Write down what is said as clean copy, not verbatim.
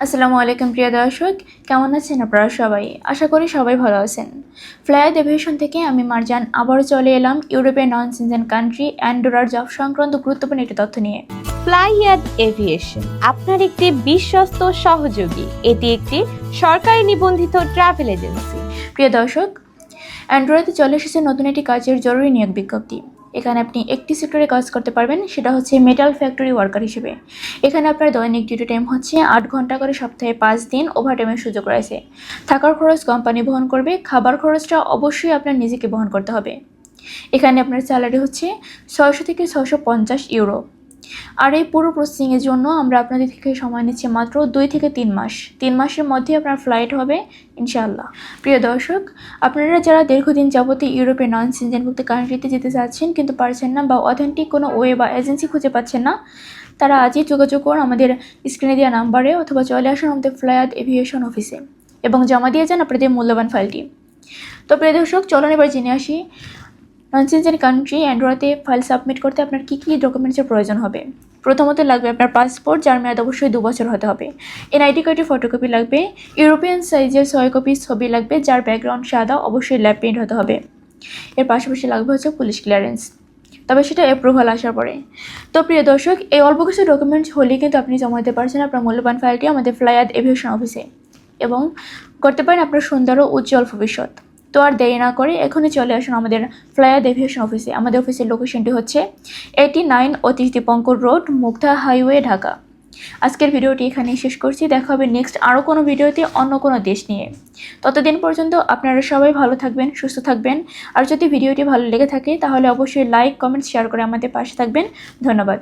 আসসালামু আলাইকুম প্রিয় দর্শক, কেমন আছেন আপনারা সবাই? আশা করি সবাই ভালো আছেন। ফ্লাইয়াদ এভিয়েশন থেকে আমি মারজান আবারও চলে এলাম ইউরোপের নন সেনজেন কান্ট্রি অ্যান্ডোরার জব সংক্রান্ত গুরুত্বপূর্ণ একটি তথ্য নিয়ে। ফ্লাইয়াদ এভিয়েশন আপনার একটি বিশ্বস্ত সহযোগী। এটি একটি সরকারি নিবন্ধিত ট্রাভেল এজেন্সি। প্রিয় দর্শক, অ্যান্ডোরাতে চলে এসেছে নতুন একটি কাজের জরুরি নিয়োগ বিজ্ঞপ্তি। এখানে আপনি একটি সেক্টরে কাজ করতে পারবেন, সেটা হচ্ছে মেটাল ফ্যাক্টরি ওয়ার্কার হিসেবে। এখানে আপনার দৈনিক ডিউটি টাইম হচ্ছে 8 ঘন্টা করে, সপ্তাহে 5 দিন ওভারটাইমের সুযোগ রয়েছে। থাকার খরচ কোম্পানি বহন করবে, খাবার খরচটা অবশ্যই আপনার নিজেকে বহন করতে হবে। এখানে আপনার স্যালারি হচ্ছে 600 থেকে 650 ইউরো। আর এই পুরো প্রসেসিংয়ের জন্য আমরা আপনাদের থেকে সময় নিচ্ছি মাত্র 2 থেকে 3 মাস। 3 মাসের মধ্যে আপনার ফ্লাইট হবে ইনশাআল্লাহ। প্রিয় দর্শক, আপনারা যারা দীর্ঘদিন যাবতীয় ইউরোপের নন সেনজেনভুক্ত কান্ট্রিতে যেতে চাচ্ছেন কিন্তু পারছেন না, বা অথেন্টিক কোনো ওয়ে বা এজেন্সি খুঁজে পাচ্ছেন না, তারা আজই যোগাযোগ করুন আমাদের স্ক্রিনে দেওয়া নাম্বারে, অথবা চলে আসুন আমাদের ফ্লাইয়াদ এভিয়েশন অফিসে এবং জমা দিয়ে যান আপনাদের মূল্যবান ফাইলটি। তো প্রিয় দর্শক, চলুন এবার জেনে আসি নন সেনজেন কান্ট্রি অ্যান্ডোরাতে ফাইল সাবমিট করতে আপনার কী কী ডকুমেন্টসের প্রয়োজন হবে। প্রথমত লাগবে আপনার পাসপোর্ট, যার মেয়াদ অবশ্যই 2 বছর হতে হবে। এনআইডি কার্ডের ফটোকপি লাগবে। ইউরোপিয়ান সাইজের 6 কপি ছবি লাগবে, যার ব্যাকগ্রাউন্ড সাদা, অবশ্যই ল্যাব প্রিন্ট হতে হবে। এর পাশাপাশি লাগবে হচ্ছে পুলিশ ক্লিয়ারেন্স, তবে সেটা অ্যাপ্রুভাল আসার পরে। তো প্রিয় দর্শক, এই অল্প কিছু ডকুমেন্টস হলেই কিন্তু আপনি জমা দিতে পারছেন আপনার মূল্যবান ফাইলটি আমাদের ফ্লাইয়াদ এভিয়েশন অফিসে, এবং করতে পারেন আপনার সুন্দর ও উজ্জ্বল ভবিষ্যৎ। তো আর দেরি না করে এখনই চলে আসুন আমাদের ফ্লাইয়াদ এভিয়েশন অফিসে। আমাদের অফিসের লোকেশনটি হচ্ছে 89 অতীশ দীপঙ্কর রোড, মুগধা হাইওয়ে, ঢাকা। আজকের ভিডিওটি এখানেই শেষ করছি। দেখা হবে নেক্সট আরও কোনো ভিডিওতে অন্য কোনো দেশ নিয়ে। ততদিন পর্যন্ত আপনারা সবাই ভালো থাকবেন, সুস্থ থাকবেন। আর যদি ভিডিওটি ভালো লেগে থাকে তাহলে অবশ্যই লাইক, কমেন্ট, শেয়ার করে আমাদের পাশে থাকবেন। ধন্যবাদ।